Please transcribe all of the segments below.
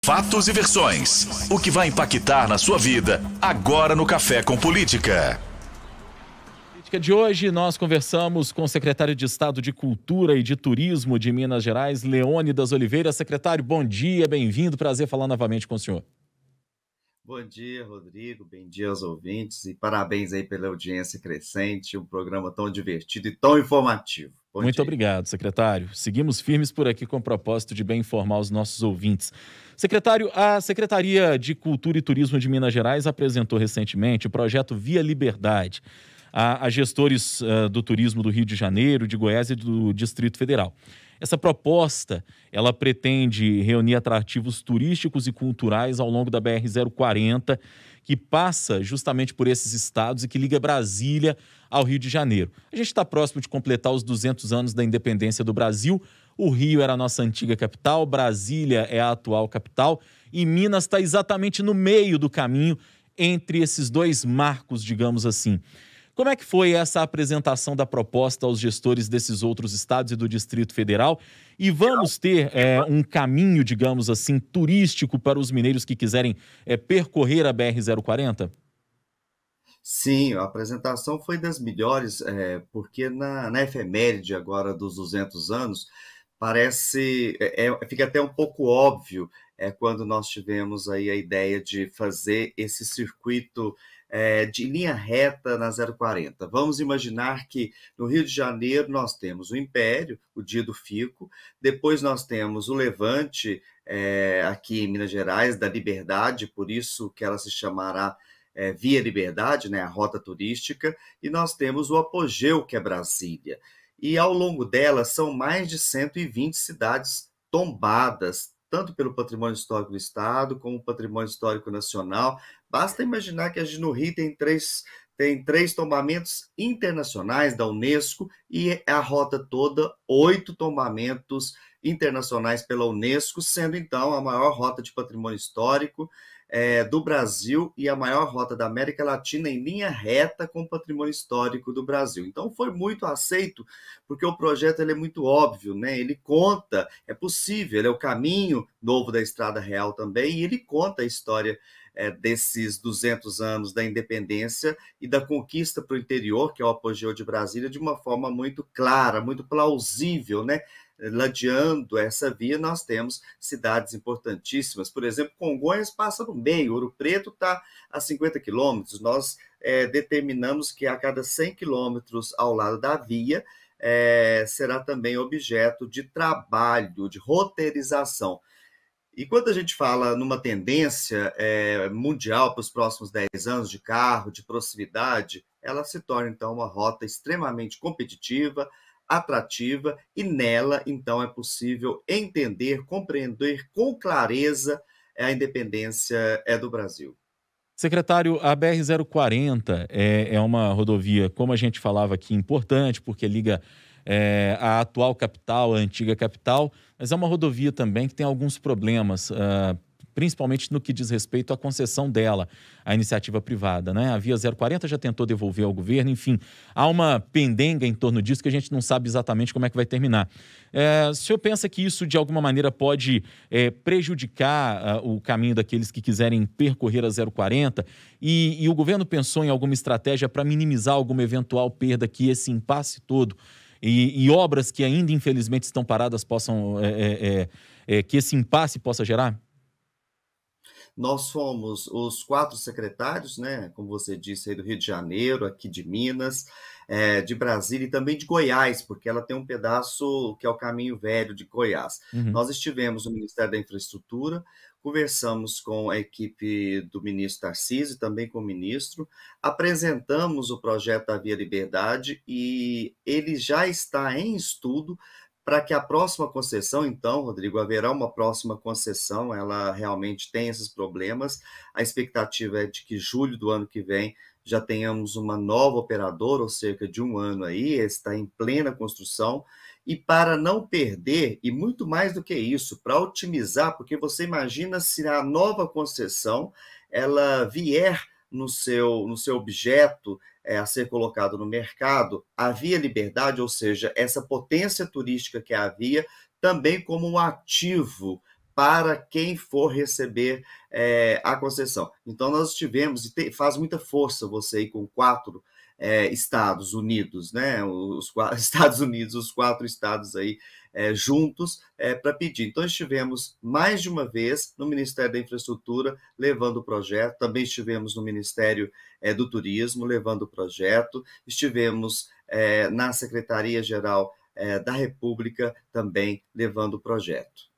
Fatos e versões. O que vai impactar na sua vida agora no Café com Política. Política de hoje, nós conversamos com o secretário de Estado de Cultura e de Turismo de Minas Gerais, Leônidas Oliveira. Secretário, bom dia, bem-vindo, prazer falar novamente com o senhor. Bom dia, Rodrigo, bom dia aos ouvintes e parabéns aí pela audiência crescente, um programa tão divertido e tão informativo. Muito obrigado, secretário. Seguimos firmes por aqui com o propósito de bem informar os nossos ouvintes. Secretário, a Secretaria de Cultura e Turismo de Minas Gerais apresentou recentemente o projeto Via Liberdade a gestores do turismo do Rio de Janeiro, de Goiás e do Distrito Federal. Essa proposta, ela pretende reunir atrativos turísticos e culturais ao longo da BR-040, que passa justamente por esses estados e que liga Brasília ao Rio de Janeiro. A gente está próximo de completar os 200 anos da independência do Brasil. O Rio era a nossa antiga capital, Brasília é a atual capital e Minas está exatamente no meio do caminho entre esses dois marcos, digamos assim. Como é que foi essa apresentação da proposta aos gestores desses outros estados e do Distrito Federal? E vamos ter um caminho, digamos assim, turístico para os mineiros que quiserem percorrer a BR-040? Sim, a apresentação foi das melhores, porque na efeméride agora dos 200 anos, parece, fica até um pouco óbvio quando nós tivemos aí a ideia de fazer esse circuito de linha reta na 040. Vamos imaginar que no Rio de Janeiro nós temos o Império, o Dia do Fico, depois nós temos o Levante, aqui em Minas Gerais, da Liberdade, por isso que ela se chamará Via Liberdade, né, a rota turística, e nós temos o apogeu, que é Brasília. E ao longo dela são mais de 120 cidades tombadas, tanto pelo patrimônio histórico do Estado, como patrimônio histórico nacional. Basta imaginar que a gente no Rio tem três tombamentos internacionais da Unesco e a rota toda, 8 tombamentos internacionais pela Unesco, sendo então a maior rota de patrimônio histórico do Brasil e a maior rota da América Latina em linha reta com o patrimônio histórico do Brasil. Então foi muito aceito, porque o projeto ele é muito óbvio, né? Ele conta, é possível, ele é o caminho novo da Estrada Real também, e ele conta a história desses 200 anos da independência e da conquista para o interior, que é o apogeu de Brasília, de uma forma muito clara, muito plausível, né? Ladeando essa via, nós temos cidades importantíssimas. Por exemplo, Congonhas passa no meio, Ouro Preto está a 50 quilômetros. Nós determinamos que a cada 100 quilômetros ao lado da via será também objeto de trabalho, de roteirização. E quando a gente fala numa tendência mundial para os próximos 10 anos de carro, de proximidade, ela se torna, então, uma rota extremamente competitiva, atrativa, e nela, então, é possível entender, compreender com clareza a independência do Brasil. Secretário, a BR-040 é uma rodovia, como a gente falava aqui, importante, porque liga a atual capital, a antiga capital, mas é uma rodovia também que tem alguns problemas, principalmente no que diz respeito à concessão dela, à iniciativa privada, né? A Via 040 já tentou devolver ao governo, enfim, há uma pendenga em torno disso que a gente não sabe exatamente como é que vai terminar. O senhor pensa que isso, de alguma maneira, pode prejudicar o caminho daqueles que quiserem percorrer a 040 e o governo pensou em alguma estratégia para minimizar alguma eventual perda que esse impasse todo e obras que ainda, infelizmente, estão paradas possam, que esse impasse possa gerar? Nós fomos os 4 secretários, né, como você disse, aí do Rio de Janeiro, aqui de Minas, de Brasília e também de Goiás, porque ela tem um pedaço que é o caminho velho de Goiás. Uhum. Nós estivemos no Ministério da Infraestrutura, conversamos com a equipe do ministro Tarcísio, também com o ministro, apresentamos o projeto da Via Liberdade e ele já está em estudo para que a próxima concessão, então, Rodrigo, haverá uma próxima concessão, ela realmente tem esses problemas. A expectativa é de que julho do ano que vem já tenhamos uma nova operadora, ou cerca de 1 ano aí, está em plena construção. E para não perder, e muito mais do que isso, para otimizar, porque você imagina se a nova concessão ela vier no seu objeto a ser colocado no mercado, a Via Liberdade, ou seja, essa potência turística que havia, também como um ativo para quem for receber a concessão. Então, nós tivemos, e faz muita força você ir com 4 Estados Unidos, né? Os 4 Estados Unidos, os 4 estados aí juntos para pedir. Então, estivemos mais de uma vez no Ministério da Infraestrutura levando o projeto, também estivemos no Ministério do Turismo levando o projeto, estivemos na Secretaria-Geral da República também levando o projeto.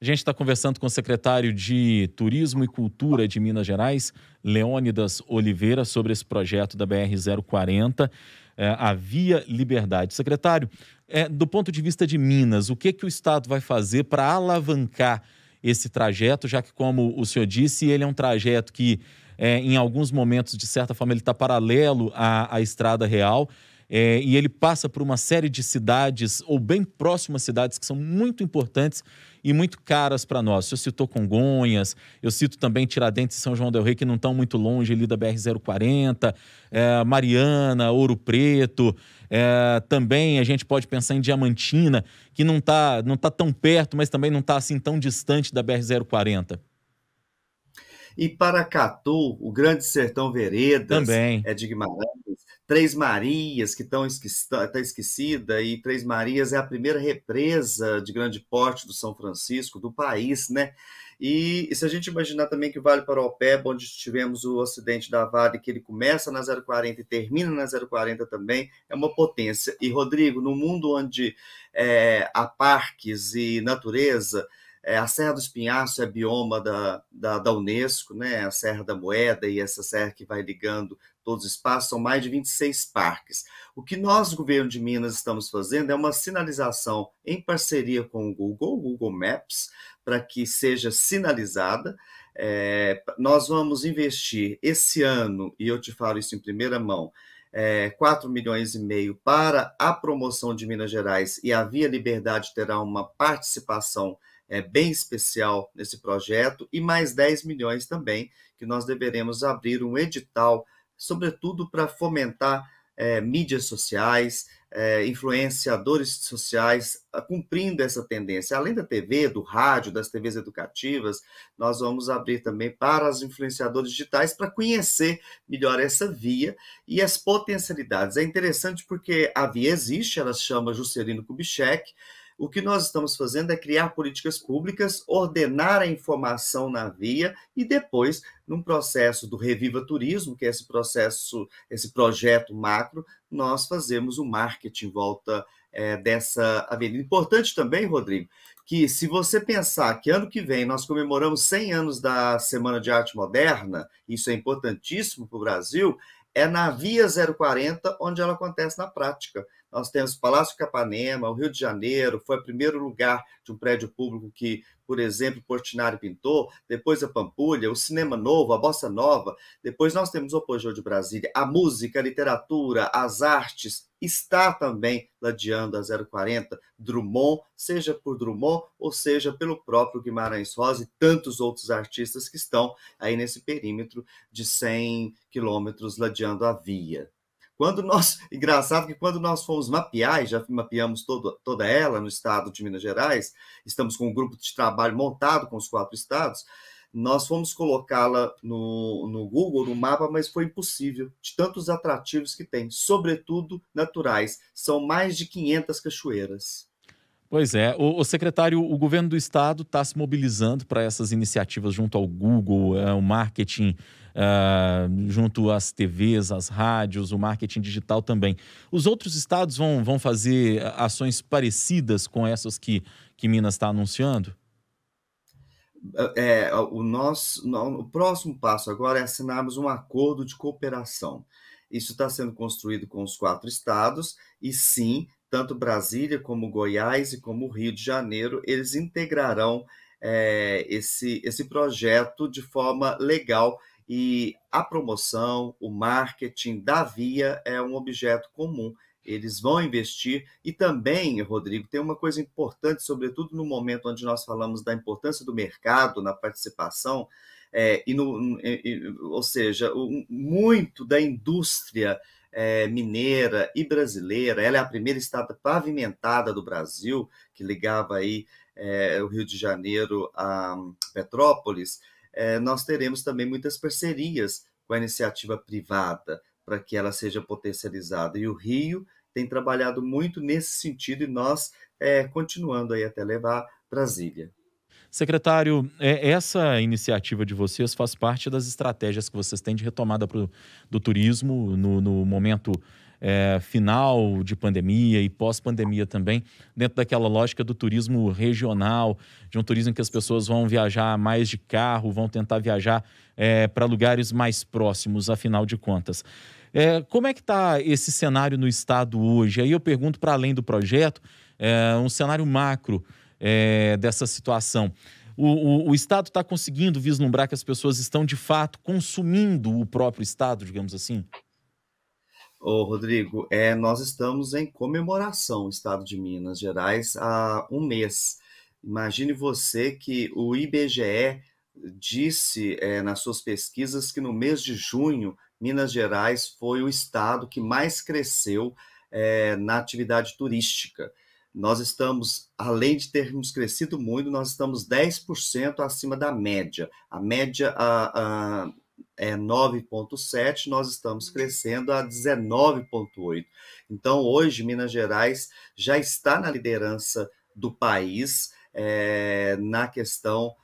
A gente está conversando com o secretário de Turismo e Cultura de Minas Gerais, Leônidas Oliveira, sobre esse projeto da BR-040, a Via Liberdade. Secretário, do ponto de vista de Minas, o que o Estado vai fazer para alavancar esse trajeto, já que, como o senhor disse, ele é um trajeto que, em alguns momentos, de certa forma, ele está paralelo à Estrada Real, e ele passa por uma série de cidades, ou bem próximas cidades, que são muito importantes e muito caras para nós. O senhor citou Congonhas, eu cito também Tiradentes e São João del Rei, que não estão muito longe ali da BR-040, Mariana, Ouro Preto, também a gente pode pensar em Diamantina, que não tá tão perto, mas também não está assim tão distante da BR-040. E Paracatu, o Grande Sertão Veredas, também de Guimarães, Três Marias, que está esquecida, e Três Marias é a primeira represa de grande porte do São Francisco, do país, né? E se a gente imaginar também que o Vale Paraopeba, onde tivemos o acidente da Vale, que ele começa na 040 e termina na 040 também, é uma potência. E, Rodrigo, no mundo onde há parques e natureza, a Serra do Espinhaço é bioma da Unesco, né? A Serra da Moeda e essa serra que vai ligando todos os espaços, são mais de 26 parques. O que nós, governo de Minas, estamos fazendo é uma sinalização em parceria com o Google Maps, para que seja sinalizada. Nós vamos investir esse ano, e eu te falo isso em primeira mão, 4,5 milhões para a promoção de Minas Gerais, e a Via Liberdade terá uma participação bem especial nesse projeto, e mais 10 milhões também, que nós deveremos abrir um edital, sobretudo para fomentar mídias sociais, influenciadores sociais, cumprindo essa tendência. Além da TV, do rádio, das TVs educativas, nós vamos abrir também para os influenciadores digitais para conhecer melhor essa via e as potencialidades. É interessante porque a via existe, ela se chama Juscelino Kubitschek. O que nós estamos fazendo é criar políticas públicas, ordenar a informação na via e depois, num processo do Reviva Turismo, que é esse projeto macro, nós fazemos o marketing em volta dessa avenida. Importante também, Rodrigo, que se você pensar que ano que vem nós comemoramos 100 anos da Semana de Arte Moderna, isso é importantíssimo para o Brasil, é na Via 040 onde ela acontece na prática. Nós temos o Palácio Capanema, o Rio de Janeiro, foi o primeiro lugar de um prédio público que, por exemplo, Portinari pintou, depois a Pampulha, o Cinema Novo, a Bossa Nova, depois nós temos o Apogeu de Brasília, a música, a literatura, as artes, está também ladeando a 040, Drummond, seja por Drummond ou seja pelo próprio Guimarães Rosa e tantos outros artistas que estão aí nesse perímetro de 100 quilômetros ladeando a via. Engraçado que quando nós fomos mapear, e já mapeamos toda ela no estado de Minas Gerais, estamos com um grupo de trabalho montado com os 4 estados, nós fomos colocá-la no Google, no mapa, mas foi impossível, de tantos atrativos que tem, sobretudo naturais. São mais de 500 cachoeiras. Pois é, o secretário, o governo do estado está se mobilizando para essas iniciativas junto ao Google, o marketing junto às TVs, às rádios, o marketing digital também. Os outros estados vão fazer ações parecidas com essas que Minas está anunciando? O próximo passo agora é assinarmos um acordo de cooperação. Isso está sendo construído com os 4 estados e, sim, tanto Brasília como Goiás e como Rio de Janeiro, eles integrarão esse projeto de forma legal e a promoção, o marketing da via é um objeto comum. Eles vão investir e também, Rodrigo, tem uma coisa importante, sobretudo no momento onde nós falamos da importância do mercado na participação, ou seja, muito da indústria mineira e brasileira, ela é a primeira estrada pavimentada do Brasil, que ligava aí o Rio de Janeiro a Petrópolis, nós teremos também muitas parcerias com a iniciativa privada para que ela seja potencializada. E o Rio tem trabalhado muito nesse sentido e nós continuando aí até levar Brasília. Secretário, essa iniciativa de vocês faz parte das estratégias que vocês têm de retomada do turismo no momento final de pandemia e pós-pandemia também, dentro daquela lógica do turismo regional, de um turismo em que as pessoas vão viajar mais de carro, vão tentar viajar para lugares mais próximos, afinal de contas. Como é que está esse cenário no estado hoje? Aí eu pergunto, para além do projeto, um cenário macro dessa situação. O Estado está conseguindo vislumbrar que as pessoas estão, de fato, consumindo o próprio Estado, digamos assim? Ô, Rodrigo, nós estamos em comemoração, o Estado de Minas Gerais, há um mês. Imagine você que o IBGE disse nas suas pesquisas que no mês de junho, Minas Gerais foi o estado que mais cresceu na atividade turística. Nós estamos, além de termos crescido muito, nós estamos 10% acima da média. A média é 9,7, nós estamos crescendo a 19,8. Então, hoje, Minas Gerais já está na liderança do país na questão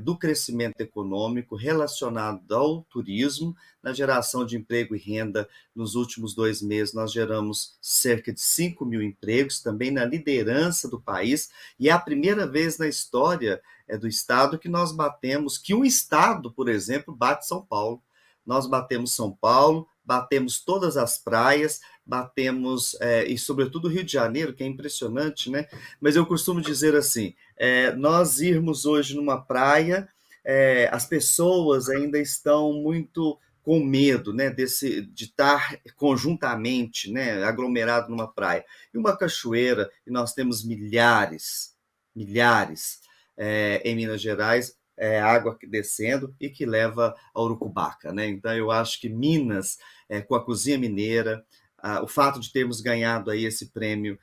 do crescimento econômico relacionado ao turismo, na geração de emprego e renda. Nos últimos 2 meses, nós geramos cerca de 5 mil empregos, também na liderança do país, e é a primeira vez na história do Estado que nós batemos, que um Estado, por exemplo, bate São Paulo. Nós batemos São Paulo, batemos todas as praias, batemos, e sobretudo o Rio de Janeiro, que é impressionante, né? Mas eu costumo dizer assim, nós irmos hoje numa praia, as pessoas ainda estão muito com medo, né, de estar conjuntamente, né, aglomerado numa praia. E uma cachoeira, e nós temos milhares, em Minas Gerais, água descendo e que leva a Urucubaca, né? Então eu acho que Minas, com a cozinha mineira, o fato de termos ganhado aí esse prêmio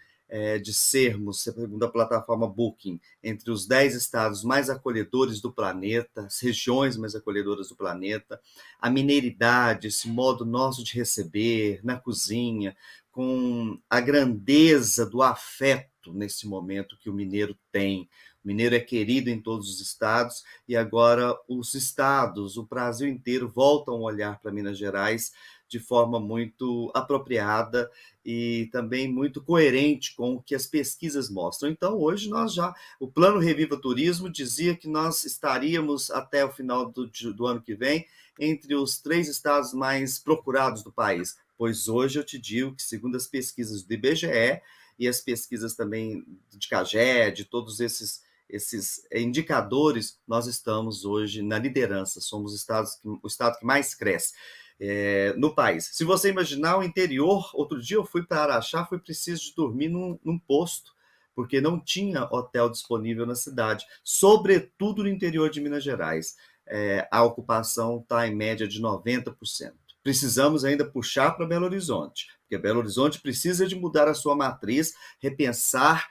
de sermos, segundo a plataforma Booking, entre os 10 estados mais acolhedores do planeta, as regiões mais acolhedoras do planeta, a mineiridade, esse modo nosso de receber na cozinha, com a grandeza do afeto nesse momento que o mineiro tem. O mineiro é querido em todos os estados e agora os estados, o Brasil inteiro, voltam a olhar para Minas Gerais de forma muito apropriada e também muito coerente com o que as pesquisas mostram. Então, hoje o Plano Reviva Turismo dizia que nós estaríamos até o final do ano que vem entre os 3 estados mais procurados do país, pois hoje eu te digo que, segundo as pesquisas do IBGE e as pesquisas também de CAGED, de todos esses indicadores, nós estamos hoje na liderança, somos o estado que mais cresce no país. Se você imaginar o interior, outro dia eu fui para Araxá, foi preciso de dormir num posto, porque não tinha hotel disponível na cidade, sobretudo no interior de Minas Gerais. A ocupação está em média de 90%. Precisamos ainda puxar para Belo Horizonte, porque Belo Horizonte precisa de mudar a sua matriz, repensar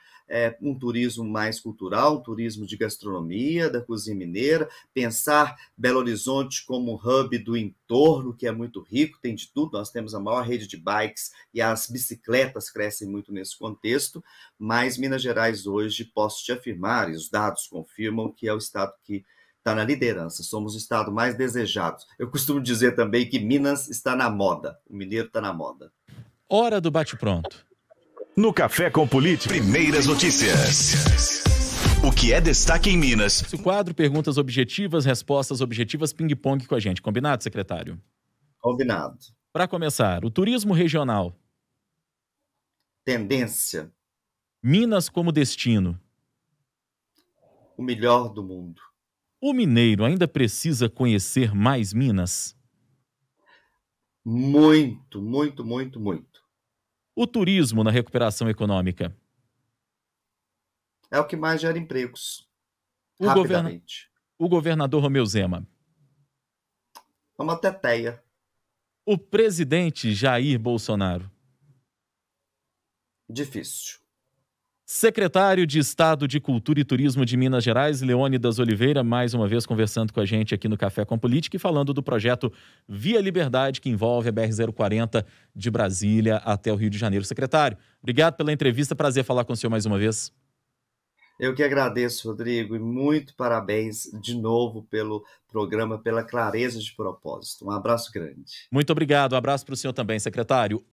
um turismo mais cultural, um turismo de gastronomia, da cozinha mineira, pensar Belo Horizonte como um hub do entorno, que é muito rico, tem de tudo, nós temos a maior rede de bikes e as bicicletas crescem muito nesse contexto, mas Minas Gerais hoje, posso te afirmar, e os dados confirmam, que é o estado que está na liderança, somos o estado mais desejado. Eu costumo dizer também que Minas está na moda, o mineiro está na moda. Hora do bate-pronto. No Café com Política, primeiras notícias. O que é destaque em Minas? Esse quadro, perguntas objetivas, respostas objetivas, ping-pong com a gente. Combinado, secretário? Combinado. Para começar, o turismo regional. Tendência. Minas como destino. O melhor do mundo. O mineiro ainda precisa conhecer mais Minas? Muito, muito, muito, muito. O turismo na recuperação econômica. É o que mais gera empregos, rapidamente. O governador Romeu Zema. É uma teteia. O presidente Jair Bolsonaro. Difícil. Secretário de Estado de Cultura e Turismo de Minas Gerais, Leônidas Oliveira, mais uma vez conversando com a gente aqui no Café com Política e falando do projeto Via Liberdade, que envolve a BR-040 de Brasília até o Rio de Janeiro. Secretário, obrigado pela entrevista, prazer falar com o senhor mais uma vez. Eu que agradeço, Rodrigo, e muito parabéns de novo pelo programa, pela clareza de propósito. Um abraço grande. Muito obrigado, um abraço para o senhor também, secretário.